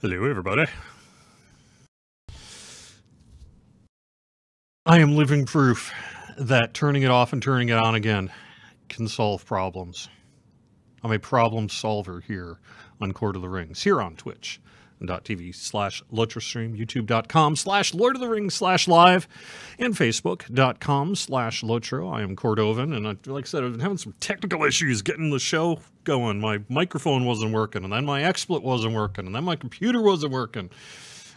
Hello, everybody. I am living proof that turning it off and turning it on again can solve problems. I'm a problem solver here on Court of the Rings, here on twitch.tv/LutraStream, youtube.com/LordOfTheRings/live, and facebook.com/Lotro. I am Cordovan, and like I said, I've been having some technical issues getting the show going. My microphone wasn't working, and then my XSplit wasn't working, and then my computer wasn't working.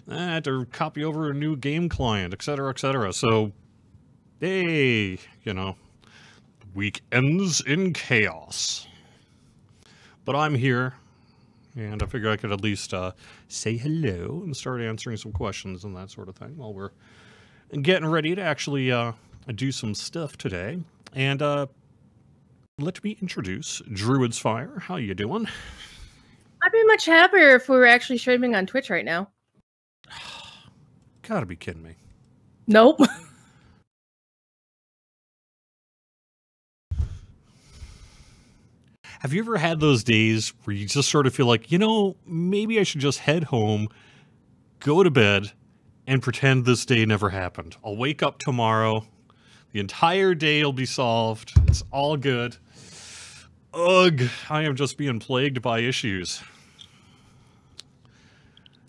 I had to copy over a new game client, etc., etc. So, hey, you know, week ends in chaos. But I'm here, and I figure I could at least say hello and start answering some questions and that sort of thing while we're getting ready to actually do some stuff today. And let me introduce Druid's Fire. How you doing? I'd be much happier if we were actually streaming on Twitch right now. Gotta be kidding me. Nope. Have you ever had those days where you just sort of feel like, you know, maybe I should just head home, go to bed, and pretend this day never happened? I'll wake up tomorrow. The entire day will be solved. It's all good. Ugh, I am just being plagued by issues.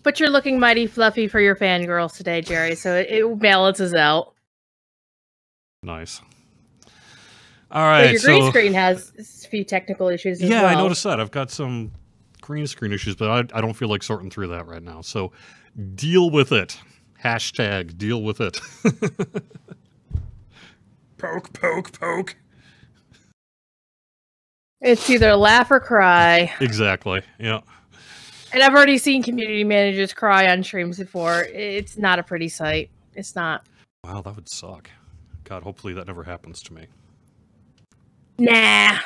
But you're looking mighty fluffy for your fangirls today, Jerry, so it balances out. Nice. All right, but your green screen has a few technical issues as well. Yeah, I noticed that. I've got some green screen issues, but I don't feel like sorting through that right now. So deal with it. Hashtag deal with it. Poke, poke, poke. It's either laugh or cry. Exactly, yeah. And I've already seen community managers cry on streams before. It's not a pretty sight. It's not. Wow, that would suck. God, hopefully that never happens to me. Nah.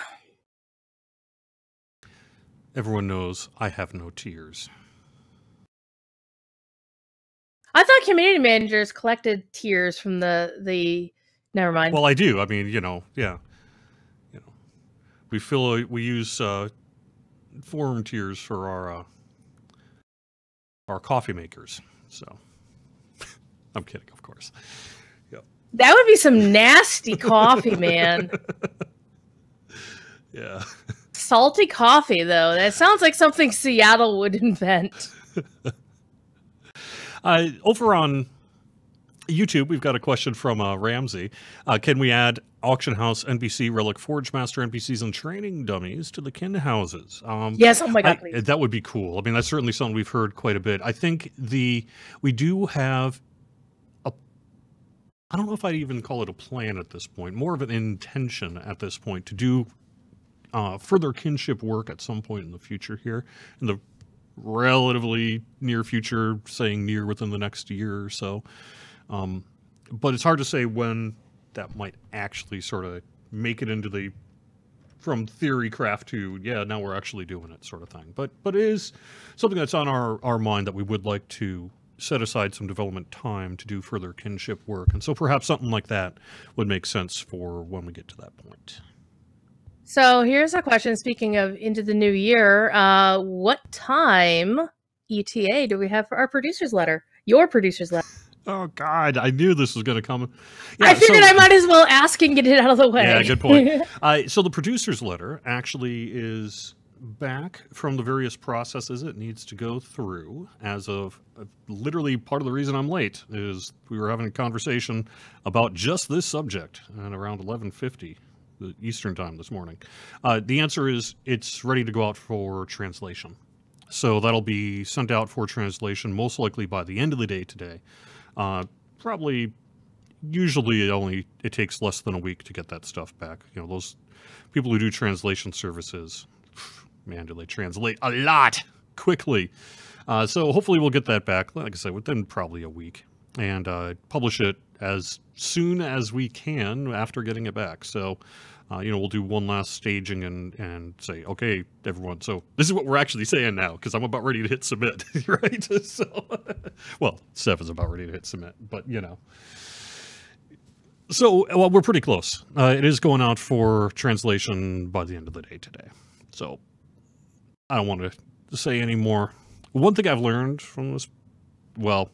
Everyone knows I have no tears. I thought community managers collected tears from the. Never mind. Well, I do. I mean, you know, yeah. You know, we use forum tears for our coffee makers. So I'm kidding, of course. Yep. That would be some nasty coffee, man. Yeah. Salty coffee, though. That sounds like something Seattle would invent. Over on YouTube, we've got a question from Ramsey. Can we add Auction House NPC, Relic Forge Master NPCs, and training dummies to the kin houses? Yes, oh my god, please. That would be cool. I mean, that's certainly something we've heard quite a bit. I think we do have I don't know if I'd even call it a plan at this point, more of an intention at this point to do further kinship work at some point in the future here, in the relatively near future, saying near within the next year or so. But it's hard to say when that might actually sort of make it into the, from theory craft to, yeah, now we're actually doing it sort of thing. But it is something that's on our mind that we would like to set aside some development time to do further kinship work. And so perhaps something like that would make sense for when we get to that point. So here's a question, speaking of into the new year, what time ETA do we have for our producer's letter? Your producer's letter. Oh, God, I knew this was going to come. Yeah, I figured I might as well ask and get it out of the way. Yeah, good point. So the producer's letter actually is back from the various processes it needs to go through as of literally part of the reason I'm late is we were having a conversation about just this subject at around 11:50 Eastern time this morning. The answer is it's ready to go out for translation. So that'll be sent out for translation most likely by the end of the day today. Probably, usually it takes less than a week to get that stuff back. You know, those people who do translation services, man, do they translate a lot quickly. So hopefully we'll get that back, like I said, within probably a week, and publish it as soon as we can after getting it back. So, you know, we'll do one last staging and say, okay, everyone, so this is what we're actually saying now, because I'm about ready to hit submit, right? So, well, Steph is about ready to hit submit, but, you know. So, well, we're pretty close. It is going out for translation by the end of the day today. So, I don't want to say any more One thing I've learned from this, well,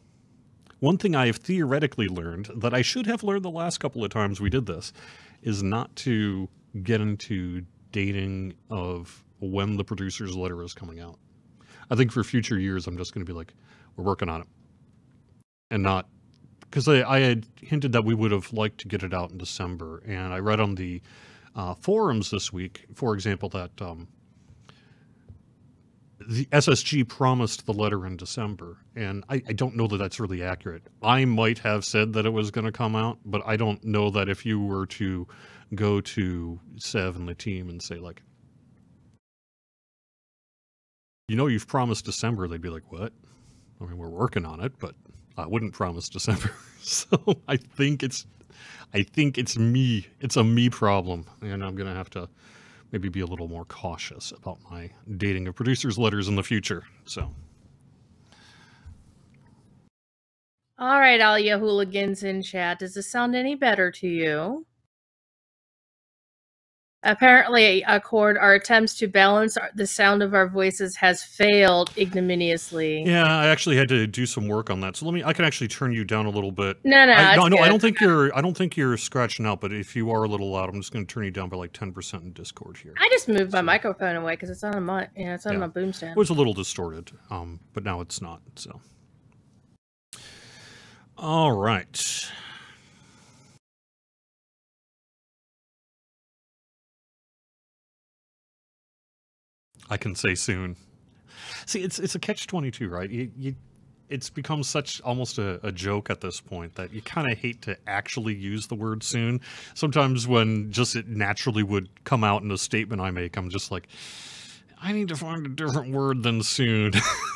one thing I have theoretically learned that I should have learned the last couple of times we did this is not to get into dating of when the producer's letter is coming out. I think for future years, I'm just going to be like, we're working on it. And not, because I had hinted that we would have liked to get it out in December. And I read on the forums this week, for example, that the SSG promised the letter in December, and I don't know that that's really accurate. I might have said that it was going to come out, but I don't know that if you were to go to Sev and the team and say, like, you know, you've promised December, they'd be like, what? I mean, we're working on it, but I wouldn't promise December. So I think it's me. It's a me problem, and I'm going to have to maybe be a little more cautious about my dating of producers' letters in the future. So, All right, all you hooligans in chat, does this sound any better to you? Apparently, our attempts to balance the sound of our voices has failed ignominiously. yeah, I actually had to do some work on that. So I can actually turn you down a little bit. No, I don't think you're scratching out, but if you are a little loud, I'm just going to turn you down by like 10% in Discord here. I just moved my microphone away because it's on my, it's on my boom stand. It was a little distorted, but now it's not. So, all right. I can say soon. See, it's a catch-22, right? It's become such almost a joke at this point that you kind of hate to actually use the word soon. Sometimes when just it naturally would come out in a statement I make, I'm just like, I need to find a different word than soon.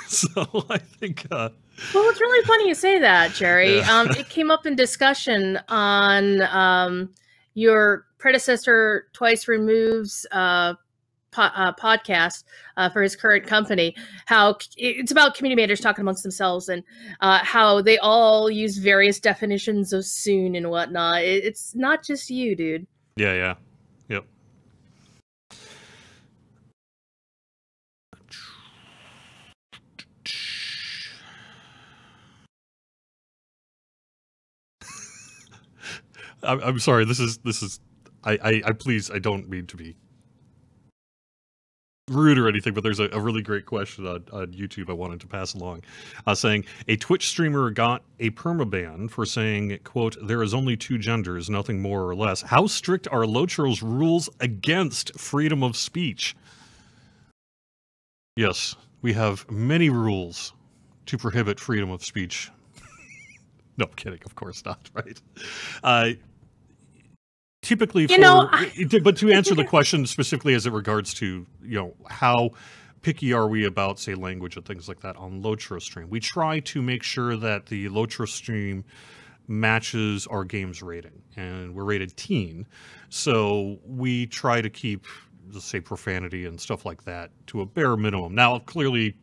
So I think... Well, it's really funny you say that, Jerry. Yeah. It came up in discussion on your predecessor Twice Remove's podcast for his current company, how it's about community managers talking amongst themselves and how they all use various definitions of soon and whatnot. It's not just you, dude. Yeah. Yep. I'm sorry. This is. I please. I don't mean to be rude or anything, but there's a really great question on YouTube I wanted to pass along, saying a Twitch streamer got a permaban for saying, quote, there is only two genders, nothing more or less. How strict are Lotro's rules against freedom of speech? Yes, we have many rules to prohibit freedom of speech. No, I'm kidding, of course not, right? Typically, but to answer the question specifically as it regards to, how picky are we about, say, language and things like that on Lotro stream, we try to make sure that the Lotro stream matches our game's rating, and we're rated teen, so we try to keep, let's say, profanity and stuff like that to a bare minimum. Now, clearly,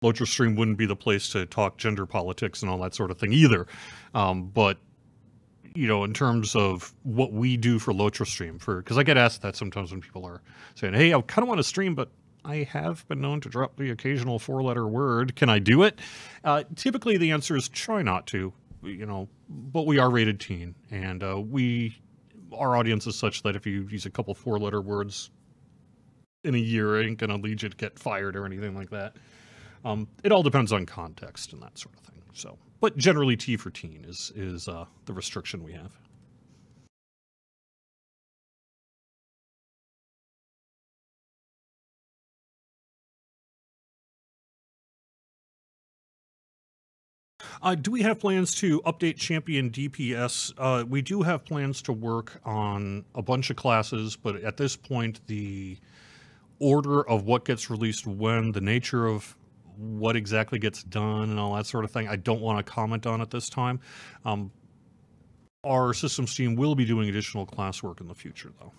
Lotro stream wouldn't be the place to talk gender politics and all that sort of thing either, but in terms of what we do for Lotro stream, because I get asked that sometimes when people are saying, hey, I kind of want to stream, but I have been known to drop the occasional four-letter word. Can I do it? Typically, the answer is try not to, but we are rated teen, and our audience is such that if you use a couple four-letter words in a year, it ain't going to lead you to get fired or anything like that. It all depends on context and that sort of thing. So, but generally, T for teen is the restriction we have. Do we have plans to update Champion DPS? We do have plans to work on a bunch of classes, but at this point, the order of what gets released when, the nature of what exactly gets done and all that sort of thing, I don't want to comment on at this time. Our systems team will be doing additional classwork in the future, though.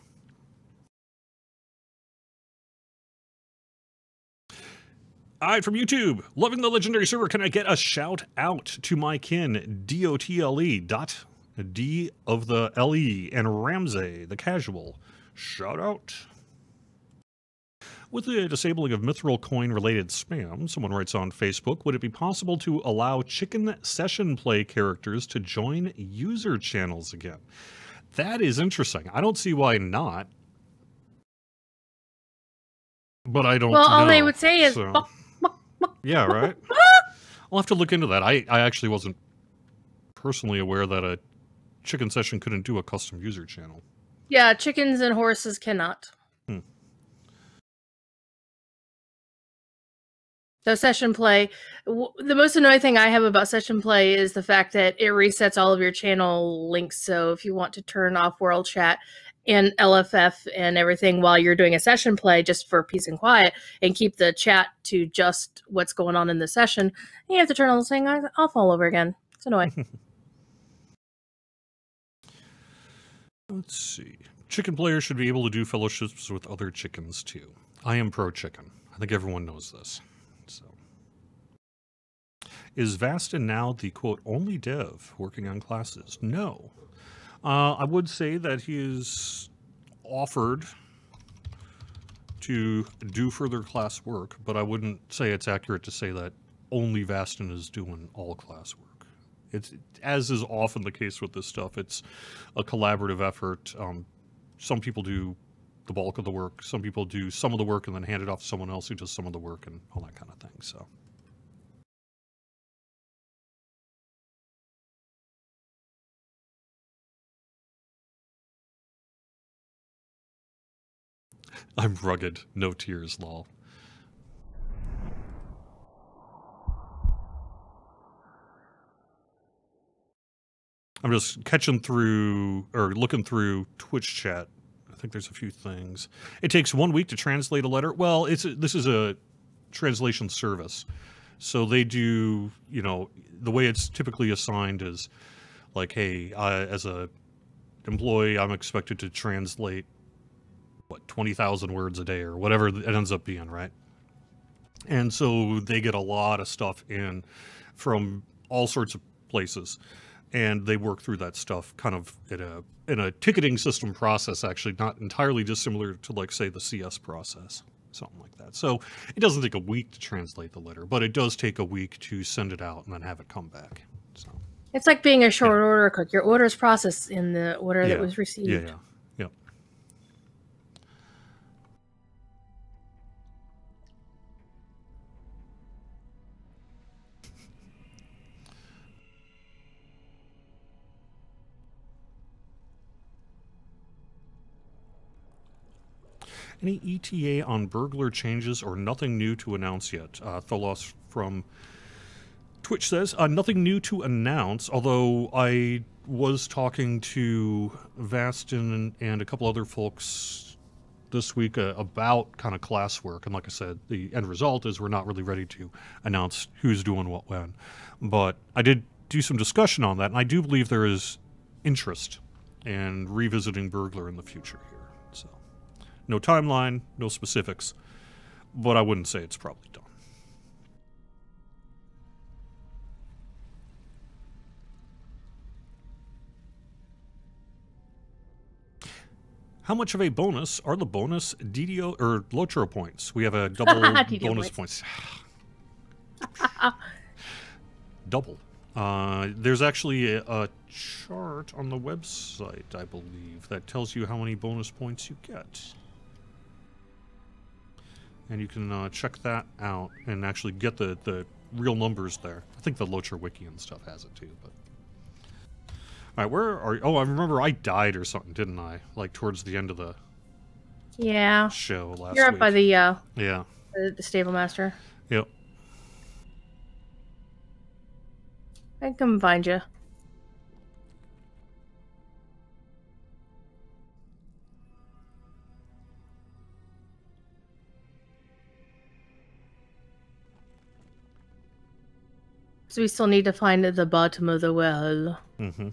All right, from YouTube, loving the legendary server. Can I get a shout out to my kin, DOTLE, D of the LE, and Ramsey, the casual? Shout out. With the disabling of mithril coin-related spam, someone writes on Facebook, would it be possible to allow chicken session play characters to join user channels again? That is interesting. I don't see why not. But I don't know. Well, all they would say is, so. buck, buck, buck, yeah, right? I'll have to look into that. I actually wasn't personally aware that a chicken session couldn't do a custom user channel. Yeah, chickens and horses cannot. So session play, the most annoying thing I have about session play is the fact that it resets all of your channel links. So if you want to turn off world chat and LFF and everything while you're doing a session play just for peace and quiet and keep the chat to just what's going on in the session, you have to turn all this thing off all over again. It's annoying. Let's see. Chicken players should be able to do fellowships with other chickens too. I am pro chicken. I think everyone knows this. So, is Vastin now the quote only dev working on classes? No. I would say that he is offered to do further class work, but I wouldn't say it's accurate to say that only Vastin is doing all class work. It's, as is often the case with this stuff, it's a collaborative effort. Some people do the bulk of the work. Some people do some of the work and then hand it off to someone else who does some of the work and all that kind of thing. So. I'm rugged. No tears, lol. I'm just catching through, or looking through Twitch chat. I think there's a few things. It takes 1 week to translate a letter. Well, this is a translation service. So they do, you know, the way it's typically assigned is like, hey, as a employee, I'm expected to translate, what, 20,000 words a day or whatever it ends up being, right? And so they get a lot of stuff in from all sorts of places. And they work through that stuff kind of in a ticketing system process, actually, not entirely dissimilar to, like, say, the CS process, something like that. So it doesn't take a week to translate the letter, but it does take a week to send it out and then have it come back. So It's like being a short order cook. Your order is processed in the order that was received. Yeah. Any ETA on burglar changes or nothing new to announce yet? Tholos from Twitch says, nothing new to announce, although I was talking to Vastin and a couple other folks this week about kind of classwork, and like I said, the end result is we're not really ready to announce who's doing what when. But I did do some discussion on that, and I do believe there is interest in revisiting burglar in the future here. So, no timeline, no specifics, but I wouldn't say it's probably done. How much of a bonus are the bonus DDO or Lotro points? We have a double bonus points. Double. There's actually a chart on the website, I believe, that tells you how many bonus points you get. And you can check that out and actually get the real numbers there. I think the Lotro wiki and stuff has it too, but... Alright, where are you? Oh, I remember I died or something, didn't I? Like, towards the end of the show last week. You're up by the, the stable master. Yep. I can come find you. So we still need to find the bottom of the well. Mm-hmm.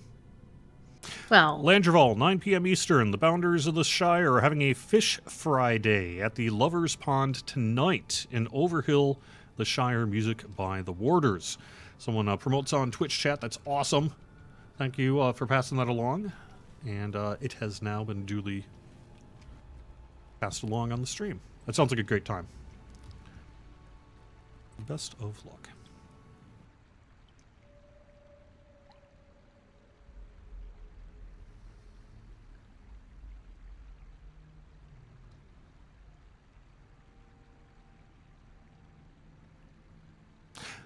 Well, Landreval, 9 p.m. Eastern. The Bounders of the Shire are having a fish fry day at the Lover's Pond tonight in Overhill, the Shire. Music by the Warders. Someone promotes on Twitch chat. That's awesome. Thank you for passing that along. And it has now been duly passed along on the stream. That sounds like a great time. Best of luck.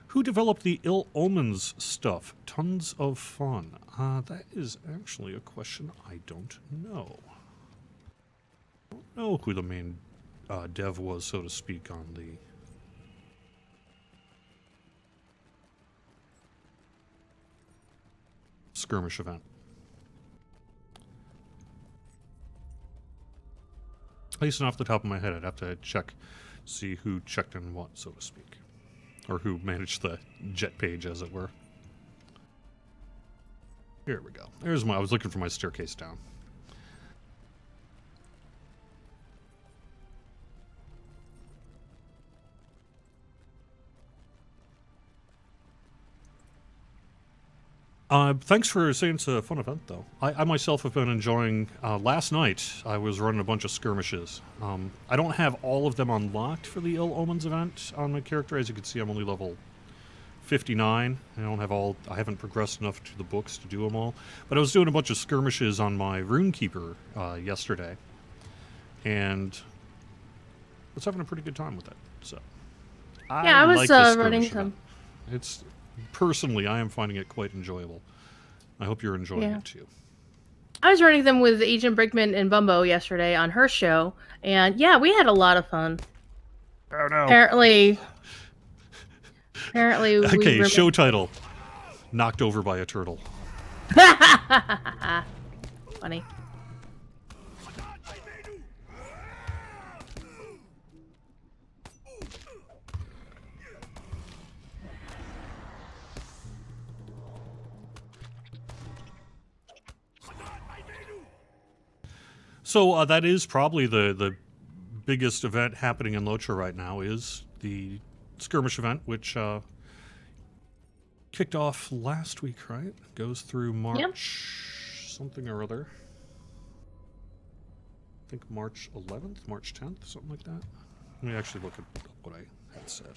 Who developed the Ill Omens stuff? Tons of fun. That is actually a question I don't know. I don't know who the main dev was, so to speak, on the Skirmish event. At least off the top of my head, I'd have to check, see who checked in what, so to speak. Or who managed the jet page, as it were. Here we go. There's my... I was looking for my staircase down. Thanks for saying it's a fun event, though. I myself have been enjoying... last night, I was running a bunch of skirmishes. I don't have all of them unlocked for the Ill Omens event on my character. As you can see, I'm only level 59. I don't have all... I haven't progressed enough to the books to do them all. But I was doing a bunch of skirmishes on my Rune-keeper yesterday. And I was having a pretty good time with it, so... Yeah, I was like the running skirmish some... event. It's... Personally, I am finding it quite enjoyable. I hope you're enjoying it too. I was running them with Agent Brickman and Bumbo yesterday on her show, and yeah, we had a lot of fun. Oh no! Apparently, okay. Show title: Knocked over by a turtle. Funny. So that is probably the biggest event happening in Locha right now is the Skirmish event, which kicked off last week, right? Goes through March something or other. I think March 11th, March 10th, something like that. Let me actually look at what I had said.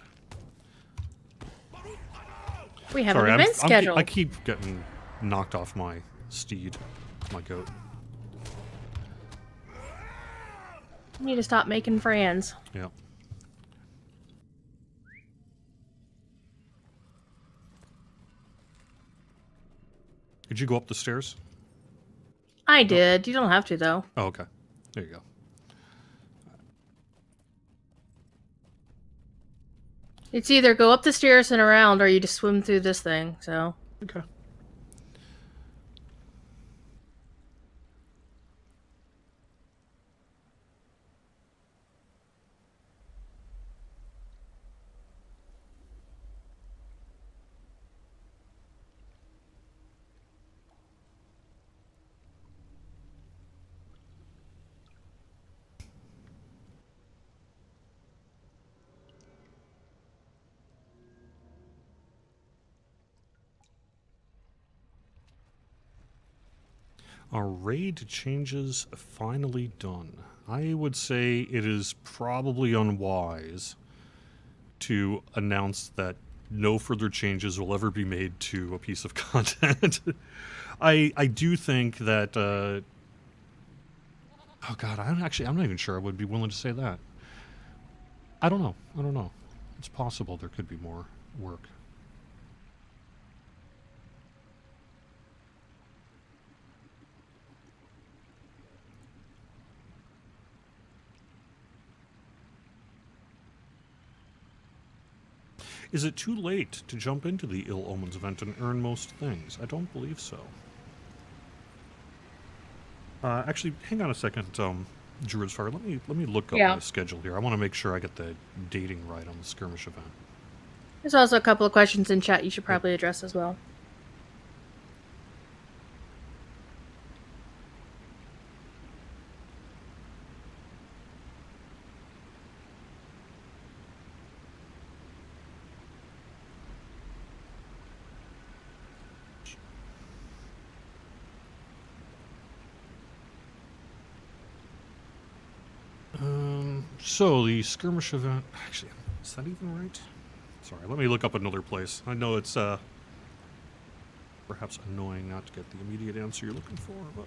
We have an event schedule. I keep getting knocked off my steed, my goat. You need to stop making friends. Yeah. Did you go up the stairs? I did. You don't have to, though. Oh, okay. There you go. It's either go up the stairs and around, or you just swim through this thing, so... Okay. Are raid changes finally done? I would say it is probably unwise to announce that no further changes will ever be made to a piece of content. I do think that... oh god, I'm not even sure I would be willing to say that. I don't know. It's possible there could be more work. Is it too late to jump into the Ill Omens event and earn most things? I don't believe so. Actually, hang on a second, Druid's Fire. Let me look up my schedule here. I want to make sure I get the dating right on the Skirmish event. There's also a couple of questions in chat you should probably address as well. So the skirmish event, actually, is that even right? Sorry, let me look up another place. I know it's perhaps annoying not to get the immediate answer you're looking for, but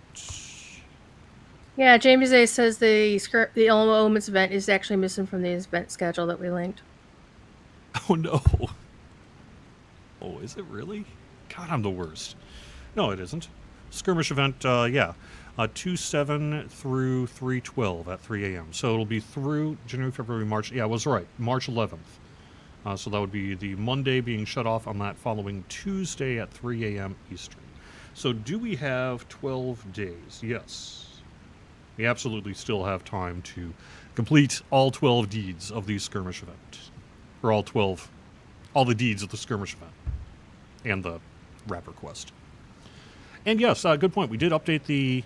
Yeah, James A says the Omens event is actually missing from the event schedule that we linked. oh no. Oh, is it really? God, I'm the worst. No, it isn't. Skirmish event, yeah. 2/7 through 3/12 at 3 a.m. So it'll be through January, February, March. Yeah, I was right. March 11th. So that would be the Monday being shut off on that following Tuesday at 3 a.m. Eastern. So do we have 12 days? Yes. We absolutely still have time to complete all 12 deeds of the skirmish event. Or all the deeds of the skirmish event. And the wrapper quest. And yes, good point. We did update the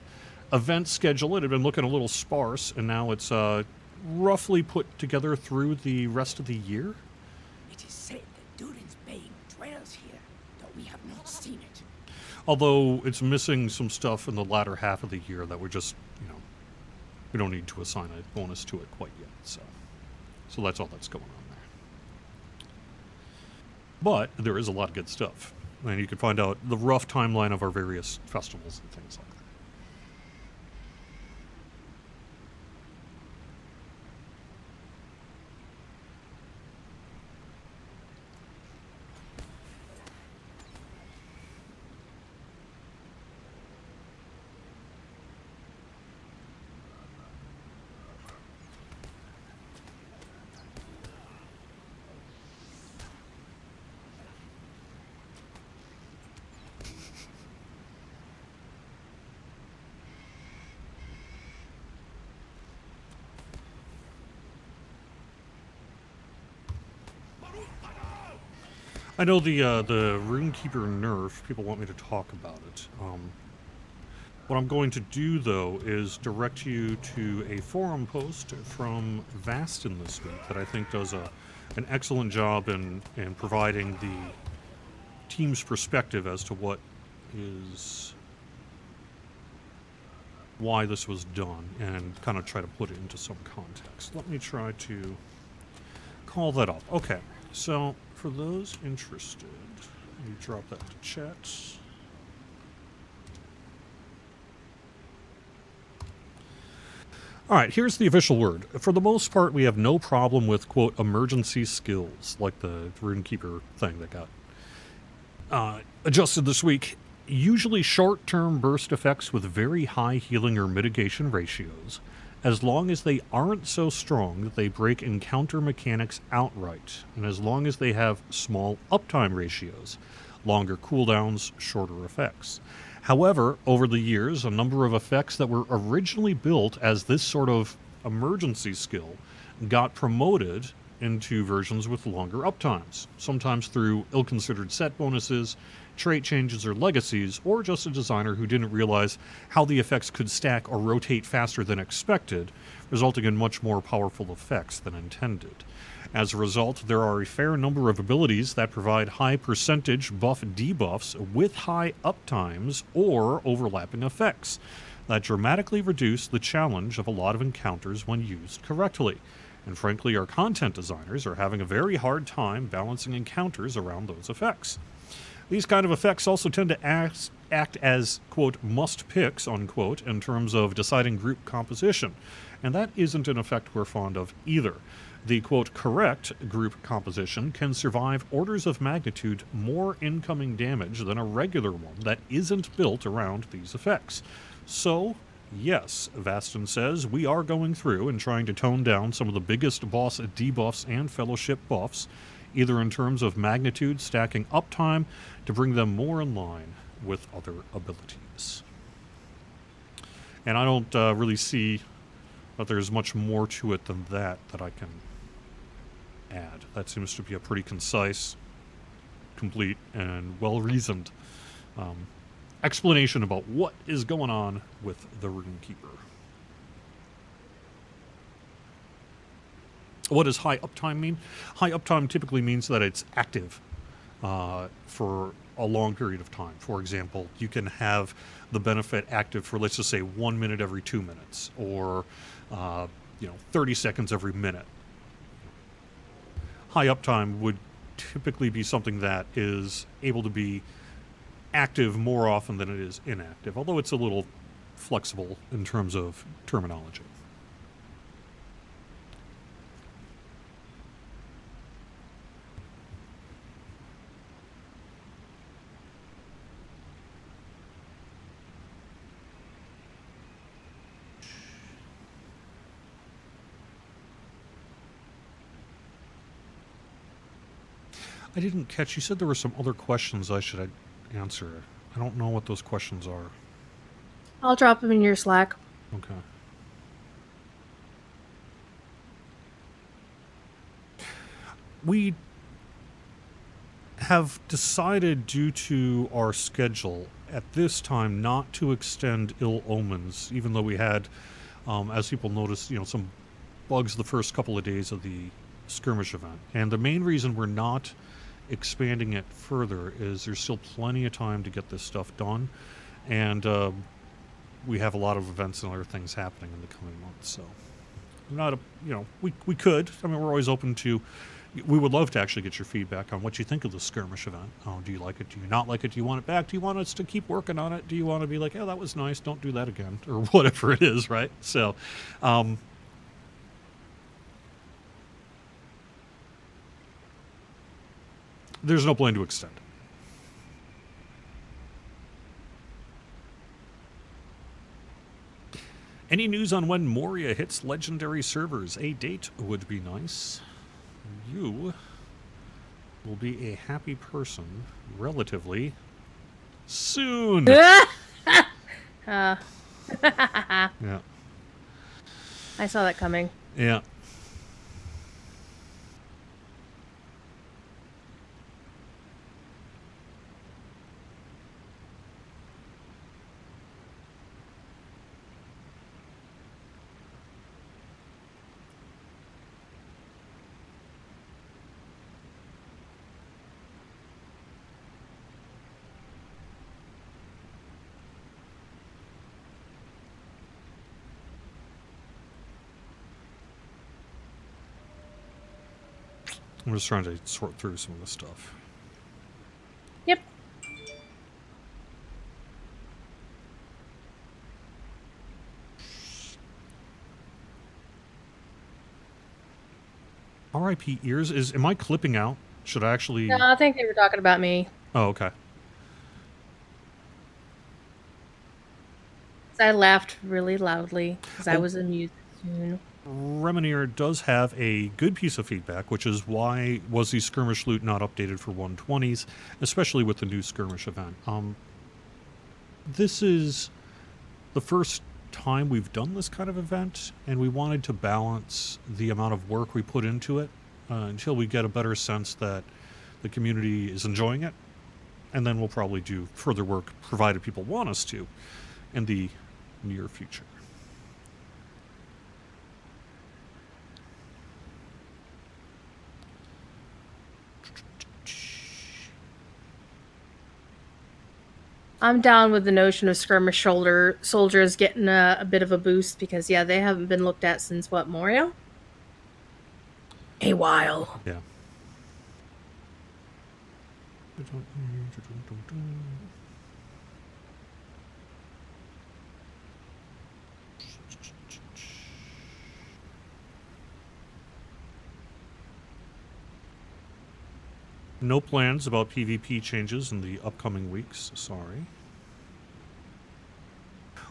event schedule. It had been looking a little sparse, and now it's roughly put together through the rest of the year. It is said that Durin's Bane dwells here, though we have not seen it. Although it's missing some stuff in the latter half of the year that we're just, we don't need to assign a bonus to it quite yet. So that's all that's going on there. But there is a lot of good stuff. And you can find out the rough timeline of our various festivals and things like that. I know the Rune-keeper nerf, people want me to talk about it. What I'm going to do, though, is direct you to a forum post from Vastin this week that I think does an excellent job in providing the team's perspective as to why this was done, and kind of try to put it into some context. Let me try to call that up. Okay, so for those interested, let me drop that to chat. All right, here's the official word. For the most part, we have no problem with, quote, emergency skills, like the Rune-keeper thing that got adjusted this week. Usually short-term burst effects with very high healing or mitigation ratios, as long as they aren't so strong that they break encounter mechanics outright, and as long as they have small uptime ratios, longer cooldowns, shorter effects. However, over the years, a number of effects that were originally built as this sort of emergency skill got promoted into versions with longer uptimes, sometimes through ill-considered set bonuses, trait changes or legacies, or just a designer who didn't realize how the effects could stack or rotate faster than expected, resulting in much more powerful effects than intended. As a result, there are a fair number of abilities that provide high percentage buff debuffs with high uptimes or overlapping effects that dramatically reduce the challenge of a lot of encounters when used correctly. And frankly, our content designers are having a very hard time balancing encounters around those effects. These kind of effects also tend to act as, quote, must picks, unquote, in terms of deciding group composition. And that isn't an effect we're fond of either. The, quote, correct group composition can survive orders of magnitude more incoming damage than a regular one that isn't built around these effects. So, yes, Vastin says, we are going through and trying to tone down some of the biggest boss debuffs and fellowship buffs, either in terms of magnitude, stacking uptime, to bring them more in line with other abilities. And I don't really see that there's much more to it than that I can add. That seems to be a pretty concise, complete, and well-reasoned explanation about what is going on with the Rune-keeper. What does high uptime mean? High uptime typically means that it's active for a long period of time. For example, you can have the benefit active for, let's just say, 1 minute every 2 minutes, or 30 seconds every minute. High uptime would typically be something that is able to be active more often than it is inactive, although it's a little flexible in terms of terminology. I didn't catch. You said there were some other questions I should answer. I don't know what those questions are. I'll drop them in your Slack. Okay. We have decided, due to our schedule, at this time not to extend Ill Omens, even though we had, as people noticed, some bugs the first couple of days of the Skirmish event. And the main reason we're not expanding it further is there's still plenty of time to get this stuff done, and we have a lot of events and other things happening in the coming months. So not a we could, I mean, we're always open to, we would love to actually get your feedback on what you think of the Skirmish event. Do you like it? Do you not like it? Do you want it back? Do you want us to keep working on it? Do you want to be like, oh, that was nice, don't do that again, or whatever it is, right? So there's no plan to extend it. Any news on when Moria hits legendary servers? A date would be nice. You will be a happy person relatively soon. Yeah. I saw that coming. Yeah. I'm just trying to sort through some of this stuff. Yep. R.I.P. ears. Am I clipping out? Should I actually... No, I think they were talking about me. Oh, okay. I laughed really loudly because I was amused soon. Remenir does have a good piece of feedback, which is why was the Skirmish loot not updated for 120s, especially with the new Skirmish event. This is the first time we've done this kind of event, and we wanted to balance the amount of work we put into it until we get a better sense that the community is enjoying it, and then we'll probably do further work, provided people want us to, in the near future. I'm down with the notion of Skirmish soldiers getting a bit of a boost because, yeah, they haven't been looked at since, what, Moria? A while. Yeah. No plans about PvP changes in the upcoming weeks, sorry.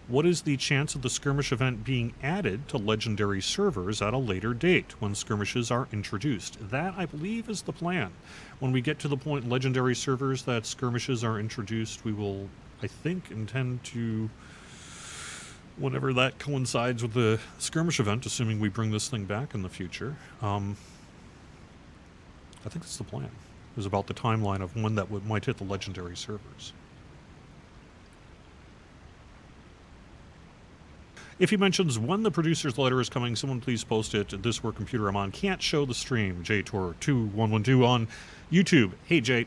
What is the chance of the Skirmish event being added to legendary servers at a later date when skirmishes are introduced? That, I believe, is the plan. When we get to the point in legendary servers that skirmishes are introduced, we will, I think, intend to, whenever that coincides with the Skirmish event, assuming we bring this thing back in the future, I think that's the plan. Is about the timeline of when that might hit the legendary servers. If he mentions when the producer's letter is coming, someone please post it. This work computer I'm on can't show the stream. JTOR2112 on YouTube. Hey Jay,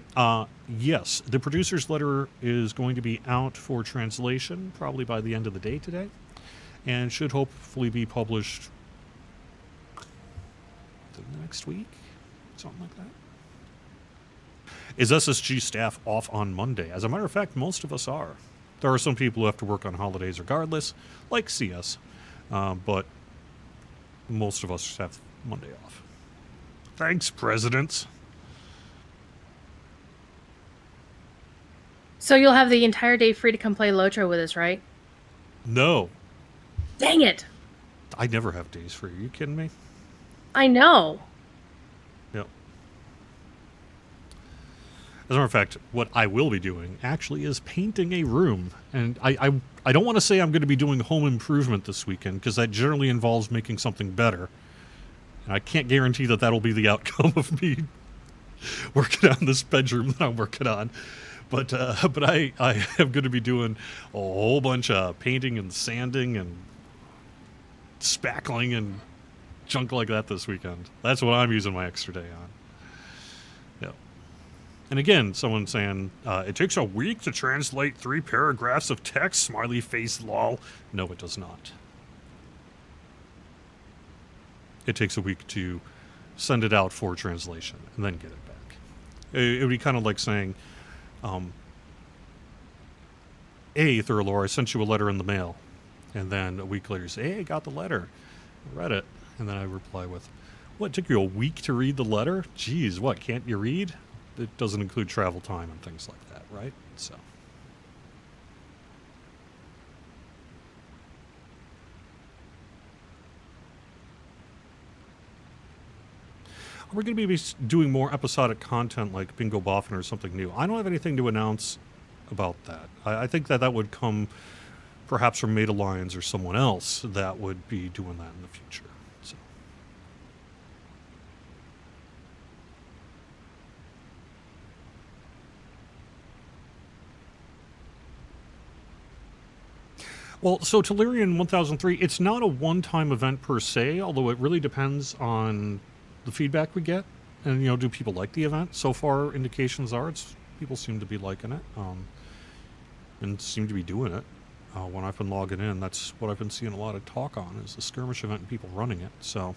yes, the producer's letter is going to be out for translation probably by the end of the day today, and should hopefully be published next week, something like that. Is SSG staff off on Monday? As a matter of fact, most of us are. There are some people who have to work on holidays regardless, like CS, but most of us have Monday off. Thanks, presidents. So you'll have the entire day free to come play Lotro with us, right? No. Dang it! I never have days free. Are you kidding me? I know. Yep. As a matter of fact, what I will be doing actually is painting a room. And I don't want to say I'm going to be doing home improvement this weekend, because that generally involves making something better. And I can't guarantee that that'll be the outcome of me working on this bedroom that I'm working on. But I am going to be doing a whole bunch of painting and sanding and spackling and junk like that this weekend. That's what I'm using my extra day on. Yep. And again, someone saying, it takes a week to translate 3 paragraphs of text, smiley face, lol. No, it does not. It takes a week to send it out for translation and then get it back. It would be kind of like saying, hey, Thurlor, I sent you a letter in the mail. And then a week later you say, hey, I got the letter. I read it. And then I reply with, what, it took you a week to read the letter? Geez, what, can't you read? It doesn't include travel time and things like that, right? So. We're going to be doing more episodic content like Bingo Boffin or something new. I don't have anything to announce about that. I think that would come perhaps from Meta Lions or someone else that would be doing that in the future. So. Well, so Telerian 1003, it's not a one-time event per se, although it really depends on the feedback we get. And, you know, do people like the event? So far, indications are people seem to be liking it, and seem to be doing it. When I've been logging in, that's what I've been seeing a lot of talk on, is the Skirmish event and people running it. So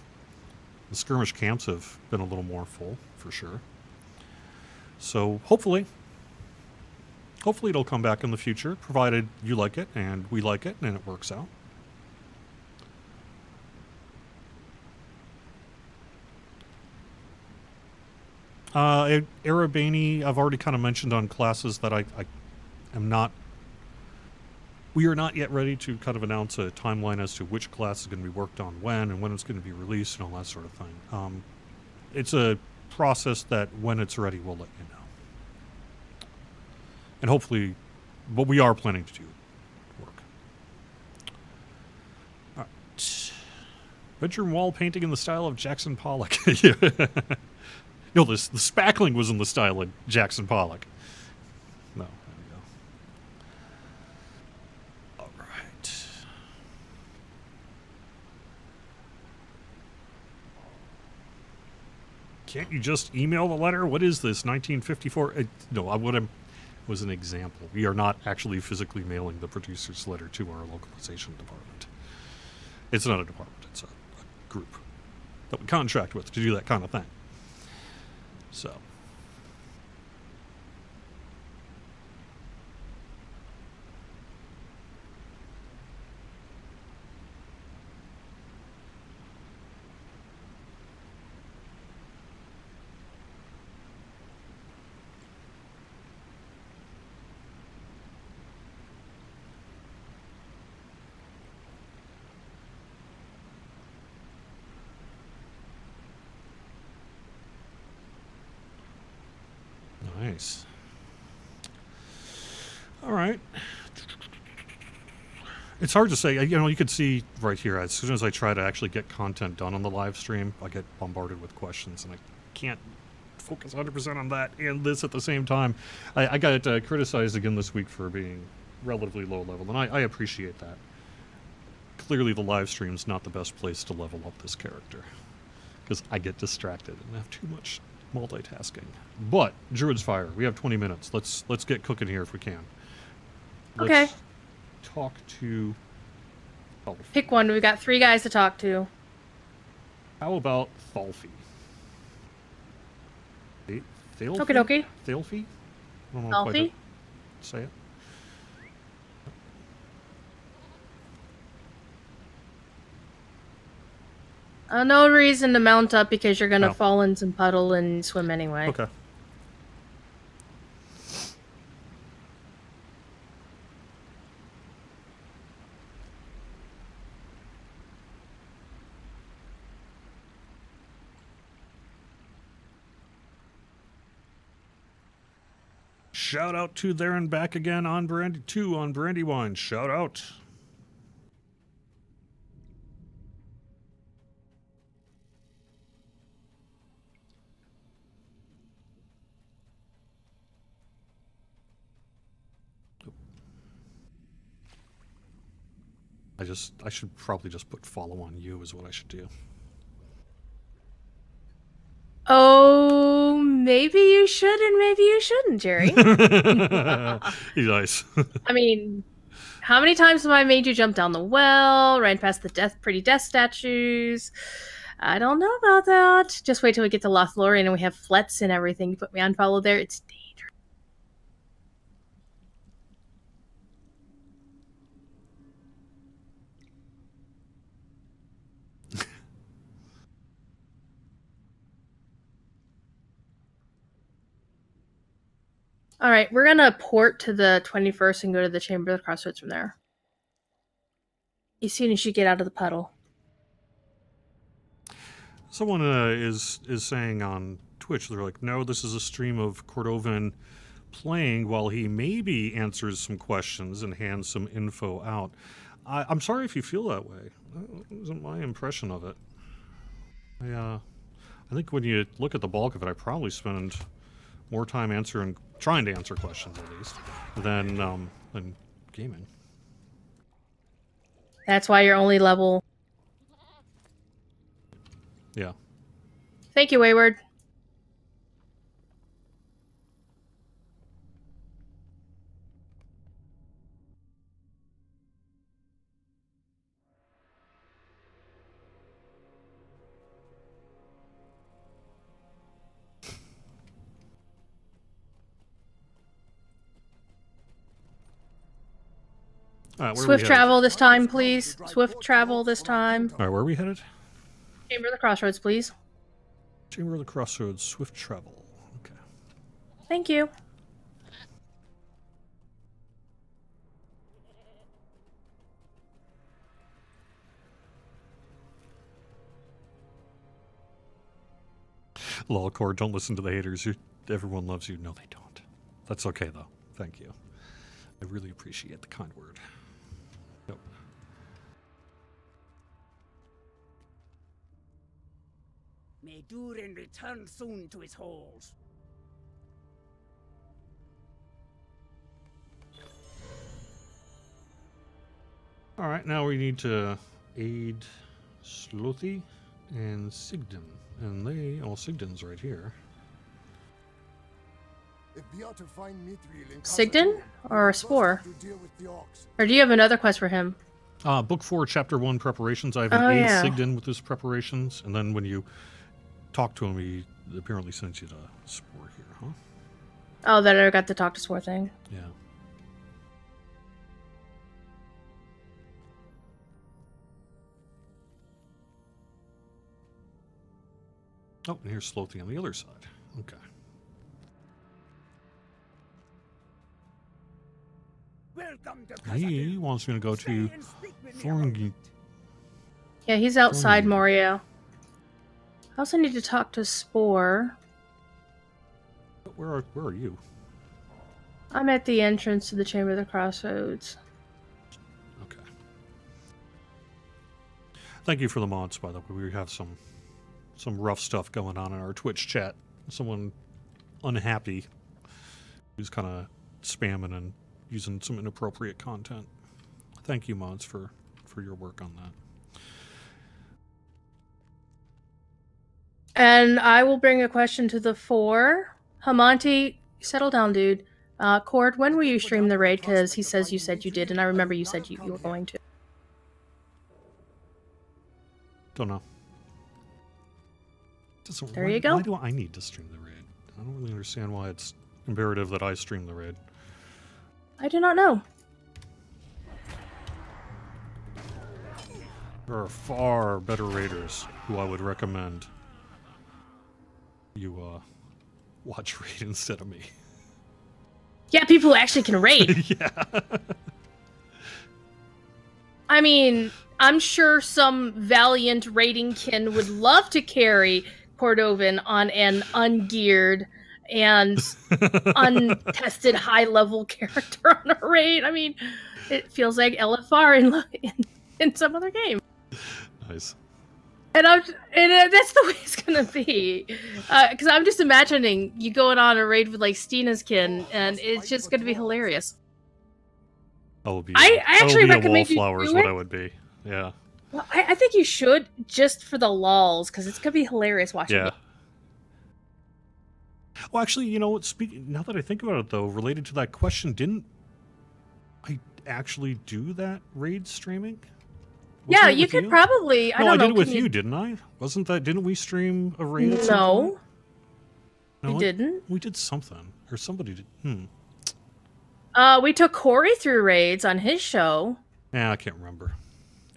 the Skirmish camps have been a little more full, for sure. So hopefully it'll come back in the future, provided you like it and we like it and it works out. Arabani, I've already kind of mentioned on classes that I am not... We are not yet ready to kind of announce a timeline as to which class is going to be worked on when and when it's going to be released and all that sort of thing. It's a process that when it's ready, we'll let you know. And hopefully, what we are planning to do work. All right. Bedroom wall painting in the style of Jackson Pollock. No, the spackling was in the style of Jackson Pollock. No, there we go. All right. Can't you just email the letter? What is this, 1954? No, what was an example. We are not actually physically mailing the producer's letter to our localization department. It's not a department, it's a group that we contract with to do that kind of thing. So. Nice. All right. It's hard to say. You know, you could see right here, as soon as I try to actually get content done on the live stream, I get bombarded with questions, and I can't focus 100% on that and this at the same time. I got criticized again this week for being relatively low level, and I appreciate that. Clearly, the live stream's not the best place to level up this character, because I get distracted and have too much multitasking. But Druid's Fire, we have 20 minutes. Let's get cooking here if we can. Okay. Let's talk to... Pick one. We've got 3 guys to talk to. How about Thalfi? Thalfi? Okie dokie. Thalfi? I don't know quite how to say it. No reason to mount up because you're gonna No. fall in some puddle and swim anyway. Okay. Shout out to There and Back Again on Brandy 2 on Brandywine. Shout out. I should probably just put follow on you is what I should do. Oh, maybe you should and maybe you shouldn't, Jerry. He's nice. I mean, how many times have I made you jump down the well, ran past the pretty death statues? I don't know about that. Just wait till we get to Lothlorien and we have flets and everything. You put me on follow there, it's dangerous. All right, we're gonna port to the 21st and go to the Chamber of the Crossroads from there. As soon as you get out of the puddle. Someone is saying on Twitch, they're like, no, this is a stream of Cordovan playing while he maybe answers some questions and hands some info out. I'm sorry if you feel that way. That wasn't my impression of it. I think when you look at the bulk of it, I probably spend more time trying to answer questions at least, than gaming. That's why you're only level. Yeah. Thank you, Wayward. Swift travel this time, please. Swift travel this time. All right, where are we headed? Chamber of the Crossroads, please. Chamber of the Crossroads, swift travel. Okay. Thank you. Lolcore, don't listen to the haters. Everyone loves you. No, they don't. That's okay, though. Thank you. I really appreciate the kind word. Yep. May Durin return soon to his halls. All right, now we need to aid Slothy and Sigden. And Sigden's right here. Sigden or Spore? Or do you have another quest for him? Book 4, Chapter 1, preparations. I have an aid Sigden with his preparations. And then when you talk to him, he apparently sends you to Spore here, huh? Oh, that I got the talk to Spore thing. Yeah. Oh, and here's Slothy on the other side. Okay. He wants me to go to Thorngate. Yeah, he's outside Morio. I also need to talk to Spore. Where are you? I'm at the entrance to the Chamber of the Crossroads. Okay. Thank you for the mods, by the way. We have some rough stuff going on in our Twitch chat. Someone unhappy who's kind of spamming and using some inappropriate content. Thank you, mods, for your work on that. And I will bring a question to the 4. Hamonti, settle down, dude. Cord, when will you stream the raid? Because he says you said you did, and I remember you said you were going to. Don't know. There you go. Why do I need to stream the raid? I don't really understand why it's imperative that I stream the raid. I do not know. There are far better raiders who I would recommend you watch raid instead of me. Yeah, people who actually can raid. Yeah. I mean, I'm sure some valiant raiding kin would love to carry Cordovan on an ungeared and untested high-level character on a raid. I mean, it feels like LFR in some other game. Nice. And that's the way it's gonna be, because I'm just imagining you going on a raid with like Stina's kin, and it's just gonna be hilarious. I actually recommend you Wallflower is what I would be. Yeah. Well, I think you should, just for the lulz, because it's gonna be hilarious watching. Yeah. it. Well, actually, you know what? Now that I think about it, though, related to that question, didn't I actually do that raid streaming? Yeah, you could probably. I don't know. I did it with you, didn't I? Wasn't that? Didn't we stream a raid? At some point? No, we didn't. We did something, or somebody did. We took Corey through raids on his show. Yeah, I can't remember.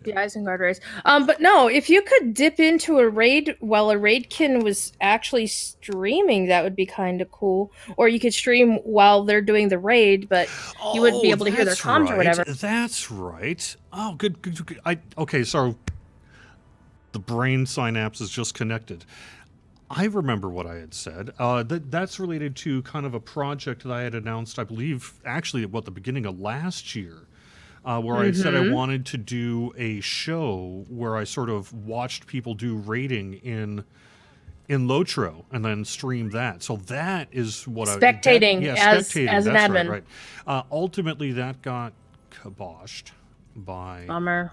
The Isengard raids. But no, if you could dip into a raid while a raidkin was actually streaming, that would be kind of cool. Or you could stream while they're doing the raid, but you wouldn't be able to hear their comms or whatever. That's right. Oh, good. Okay, so the brain synapse is just connected. I remember what I had said. That's related to kind of a project that I had announced, I believe, actually at the beginning of last year. Where I said I wanted to do a show where I sort of watched people do raiding in Lotro and then stream that. So that is what spectating as an admin. Right. Ultimately, that got kiboshed by bummer.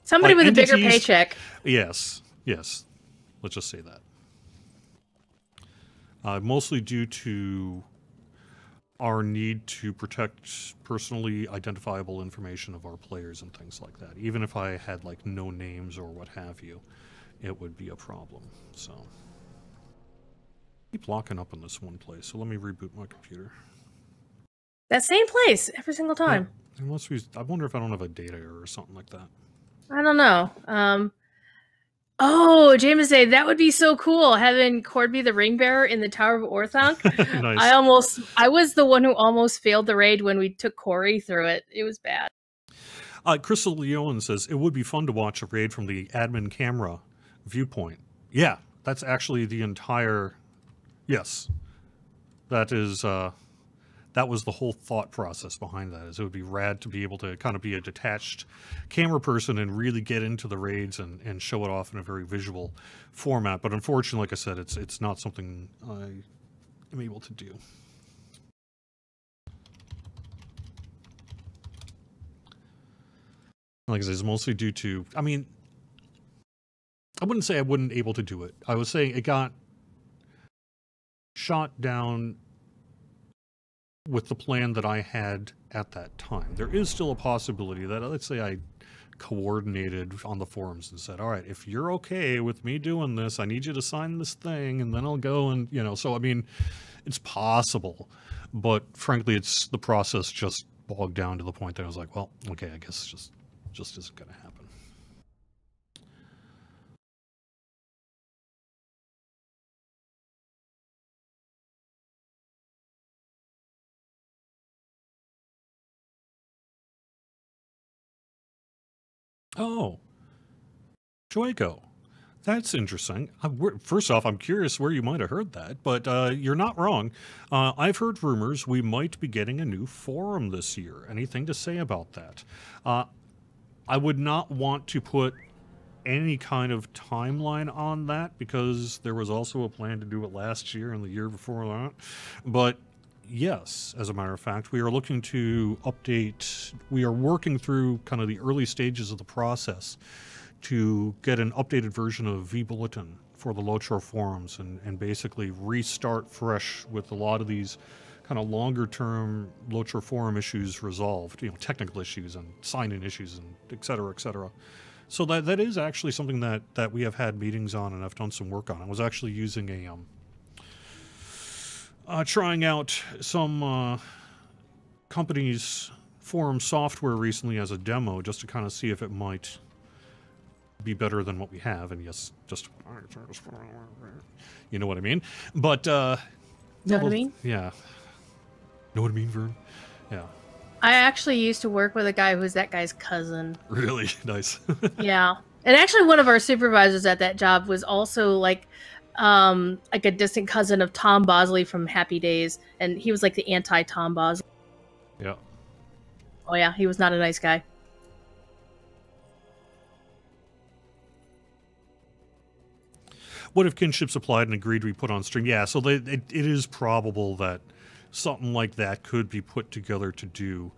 Somebody with entities, a bigger paycheck. Yes. Let's just say that. Mostly due to our need to protect personally identifiable information of our players and things like that. Even if I had like no names or what have you, it would be a problem. So keep locking up in this one place. So let me reboot my computer. That same place every single time. Yeah, unless I wonder if I don't have a data error or something like that. I don't know. Oh, James say that would be so cool, having Cord be the ring bearer in the Tower of Orthanc. Nice. I was the one who almost failed the raid when we took Corey through it. It was bad. Crystal Leon says, it would be fun to watch a raid from the admin camera viewpoint. Yeah, that's actually the entire... Yes. That is... That was the whole thought process behind that, is it would be rad to be able to kind of be a detached camera person and really get into the raids and show it off in a very visual format. But unfortunately, like I said, it's not something I am able to do. Like I said, it's mostly due to, I mean, I wouldn't say I wouldn't able to do it. I was saying it got shot down with the plan that I had at that time. There is still a possibility that, let's say I coordinated on the forums and said, all right, if you're okay with me doing this, I need you to sign this thing, and then I'll go and, so, I mean, it's possible. But frankly, it's the process just bogged down to the point that I was like, well, okay, I guess it just isn't going to happen. Oh, Joico. That's interesting. First off, I'm curious where you might have heard that, but you're not wrong. I've heard rumors we might be getting a new forum this year. Anything to say about that? I would not want to put any kind of timeline on that, because there was also a plan to do it last year and the year before that. But yes, as a matter of fact, we are looking to update. We are working through kind of the early stages of the process to get an updated version of V-Bulletin for the Lotro forums and basically restart fresh with a lot of these kind of longer-term Lotro forum issues resolved, technical issues and sign-in issues and et cetera, So that is actually something that we have had meetings on and I've done some work on. I was actually using trying out some company's forum software recently as a demo just to kind of see if it might be better than what we have. And yes, just you know what I mean. But know what I mean? Yeah. Know what I mean, Vern? Yeah. I actually used to work with a guy who's that guy's cousin. Really? Nice. Yeah. And actually one of our supervisors at that job was also like a distant cousin of Tom Bosley from Happy Days, and he was like the anti-Tom Bosley. Yeah. Oh yeah, he was not a nice guy. What if kinships applied and agreed to be put on stream? Yeah, so it is probable that something like that could be put together to do.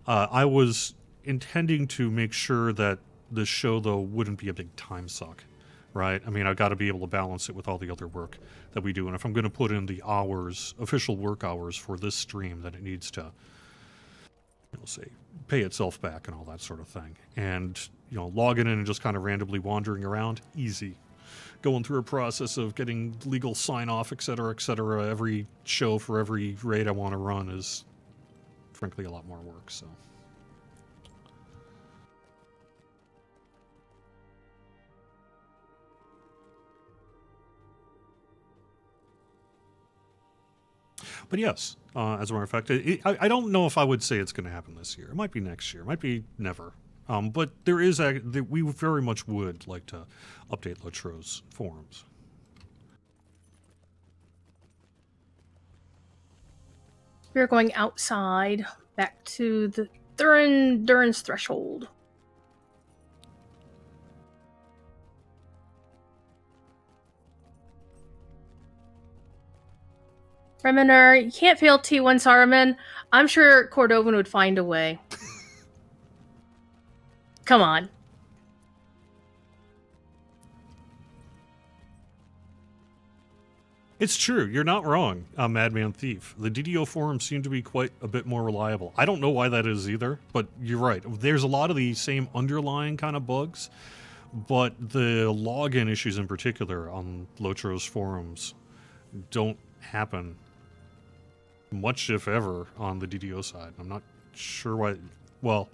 I was intending to make sure that this show, though, wouldn't be a big time suck, right? I mean, I've got to be able to balance it with all the other work that we do. And if I'm going to put in the hours, official work hours for this stream, then it needs to, say, pay itself back and all that sort of thing. And, logging in and just kind of randomly wandering around, easy. Going through a process of getting legal sign-off, et cetera, every show for every raid I want to run is, frankly, a lot more work, so. But yes, as a matter of fact, I don't know if I would say it's going to happen this year. It might be next year. It might be never. But there is we very much would like to update Lotro's forums. We're going outside, back to the Durin's threshold. Remender, you can't fail T1 Saruman. I'm sure Cordovan would find a way. Come on. It's true. You're not wrong, Madman Thief. The DDO forums seem to be quite a bit more reliable. I don't know why that is either, but you're right. There's a lot of the same underlying kind of bugs, but the login issues in particular on Lotro's forums don't happen much, if ever, on the DDO side. I'm not sure why. Well,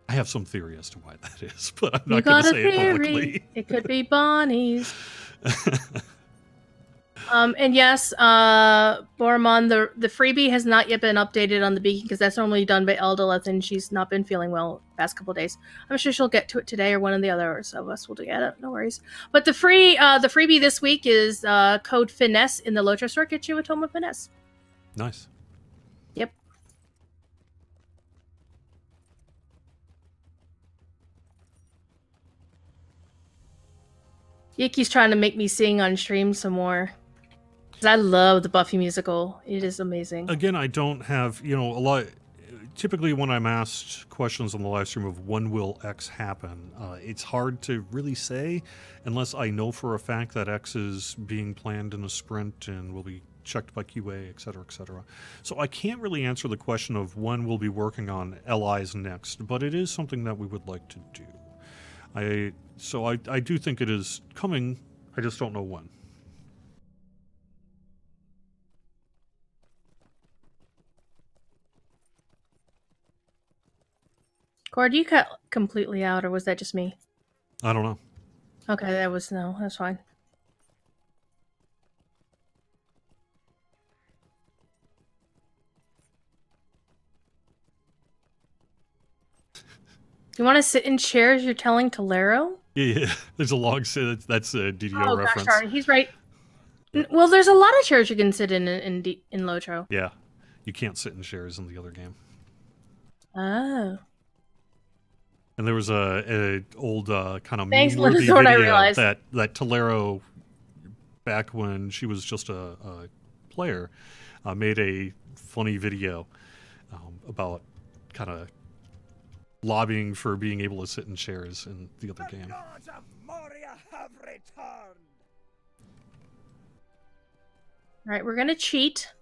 I have some theory as to why that is, but I'm not going to say it publicly. It could be Bonnie's. And yes, Boromon, the freebie has not yet been updated on the beacon because that's normally done by Eldolith, and she's not been feeling well the past couple of days. I'm sure she'll get to it today, or one of the others of us will get it. No worries. But the freebie this week is code Finesse in the Lotro store. Get you a Tome of Finesse. Nice. Yep. Yiki's trying to make me sing on stream some more. I love the Buffy musical. It is amazing. Again, I don't have, a lot. Typically, when I'm asked questions on the live stream of when will X happen, it's hard to really say unless I know for a fact that X is being planned in a sprint and will be checked by QA, et cetera, et cetera. So I can't really answer the question of when we'll be working on LIs next, but it is something that we would like to do. So I do think it is coming. I just don't know when. Cord, you cut completely out, or was that just me? I don't know. Okay, that's fine. You want to sit in chairs? You're telling Tolero? Yeah. There's a long sit. That's a DDO reference. Gosh darn, he's right. Well, there's a lot of chairs you can sit in Lotro. Yeah, you can't sit in chairs in the other game. Oh. And there was a old kind of Thanks, meme-worthy Linda, video that Tolero, back when she was just a player, made a funny video about kind of lobbying for being able to sit in chairs in the other game. Gods of Moria have returned. All right, we're gonna cheat.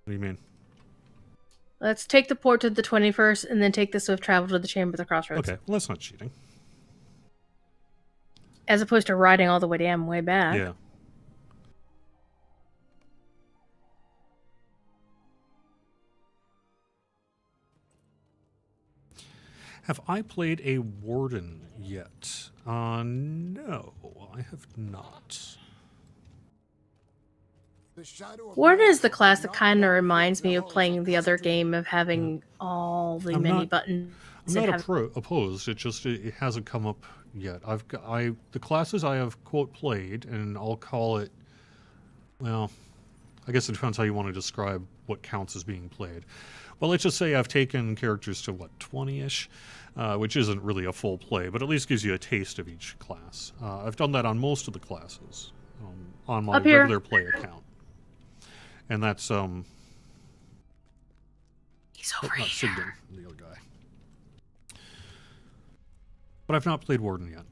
What do you mean? Let's take the port to the 21st, and then take the swift travel to the Chamber of the Crossroads. Okay, well, that's not cheating. As opposed to riding all the way damn way back. Yeah. Have I played a Warden yet? No, I have not. Warden is the class that kind of reminds me of playing the other game of having all the many buttons. I'm not opposed. It hasn't come up yet. The classes I have quote played, and I'll call it. Well, I guess it depends how you want to describe what counts as being played. Well, let's just say I've taken characters to, what, 20-ish? Which isn't really a full play, but at least gives you a taste of each class. I've done that on most of the classes on my regular play account. And that's, He's over not here. Sigden, the other guy. But I've not played Warden yet.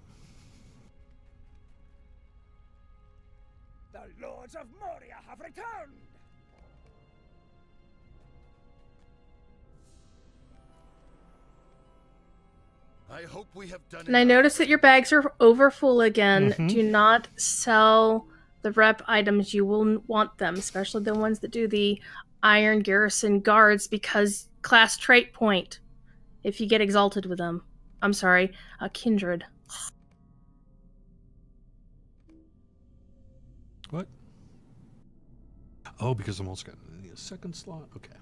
The Lords of Moria have returned! I hope we have done And I notice that your bags are over full again. Do not sell the rep items. You will want them, especially the ones that do the Iron Garrison Guards, because class trait point if you get exalted with them. I'm sorry, a Kindred. What? Oh, because I'm also got a second slot? Okay.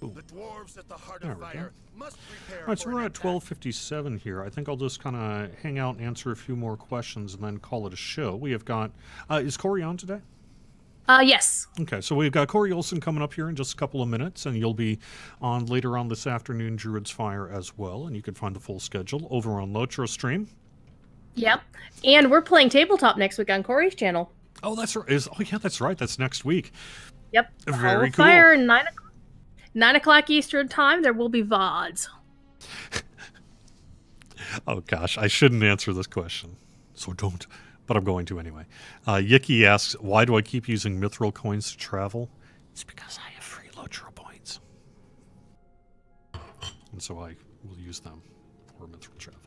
The dwarves at the heart There of we fire go. must prepare. All right, so for we're an at attack. 12:57 here. I think I'll just kind of hang out and answer a few more questions and then call it a show. We have got... is Corey on today? Yes. Okay, so we've got Corey Olson coming up here in just a couple of minutes, and you'll be on later on this afternoon, Druid's Fire as well, and you can find the full schedule over on Lotro Stream. Yep. And we're playing tabletop next week on Corey's channel. Oh, that's right. Oh, yeah, that's right. That's next week. Yep. Very Hall of cool. Fire, 9 o'clock Eastern Time. There will be VODs. Oh, gosh, I shouldn't answer this question, so don't. But I'm going to anyway. Yiki asks, why do I keep using mithril coins to travel? It's because I have free Lotro points. And so I will use them for mithril travel.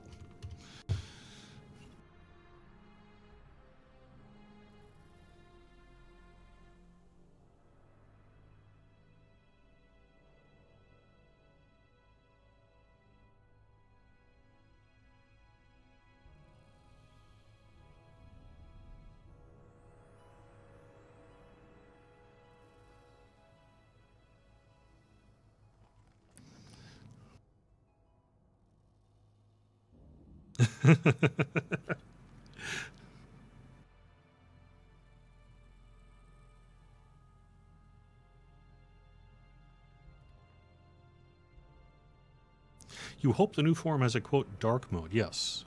You hope the new forum has a quote dark mode. Yes.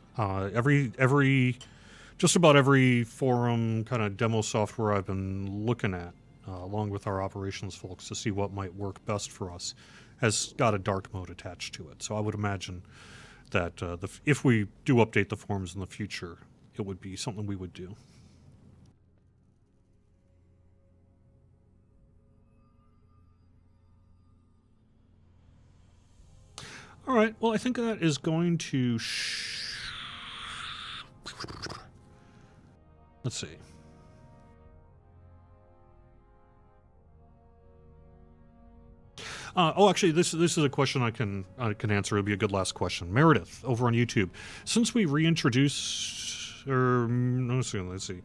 Just about every forum kind of demo software I've been looking at, along with our operations folks to see what might work best for us, has got a dark mode attached to it. So I would imagine that if we do update the forums in the future, it would be something we would do. All right. Well, I think that is going to... Let's see. Actually, this is a question I can answer. It'll be a good last question. Meredith, over on YouTube. Since we reintroduced... let's see.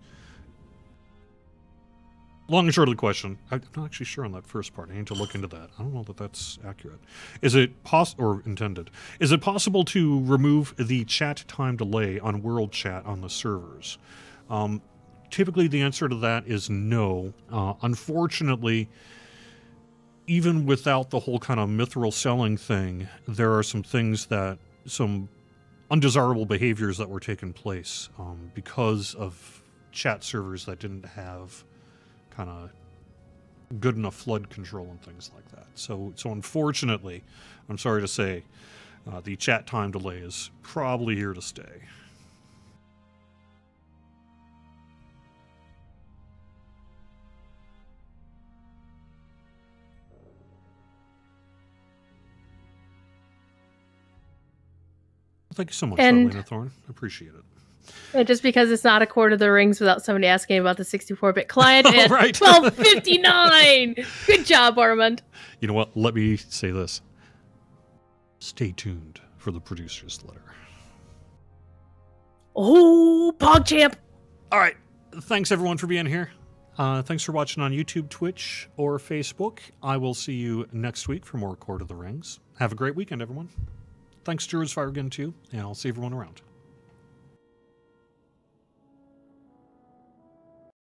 Long and short of the question, I'm not actually sure on that first part. I need to look into that. I don't know that that's accurate. Is it intended? Is it possible to remove the chat time delay on World Chat on the servers? Typically, the answer to that is no. Unfortunately, even without the whole kind of mithril selling thing, there are some undesirable behaviors that were taking place because of chat servers that didn't have kind of good enough flood control and things like that. So unfortunately, I'm sorry to say, the chat time delay is probably here to stay. Thank you so much, And- Lena Thorne. Appreciate it. And just because it's not a Court of the Rings without somebody asking about the 64-bit client at Right. 12:59. Good job, Armand. You know what? Let me say this. Stay tuned for the producer's letter. Oh, PogChamp. All right. Thanks, everyone, for being here. Thanks for watching on YouTube, Twitch, or Facebook. I will see you next week for more Court of the Rings. Have a great weekend, everyone. Thanks, Druid's Fire again, too, and I'll see everyone around.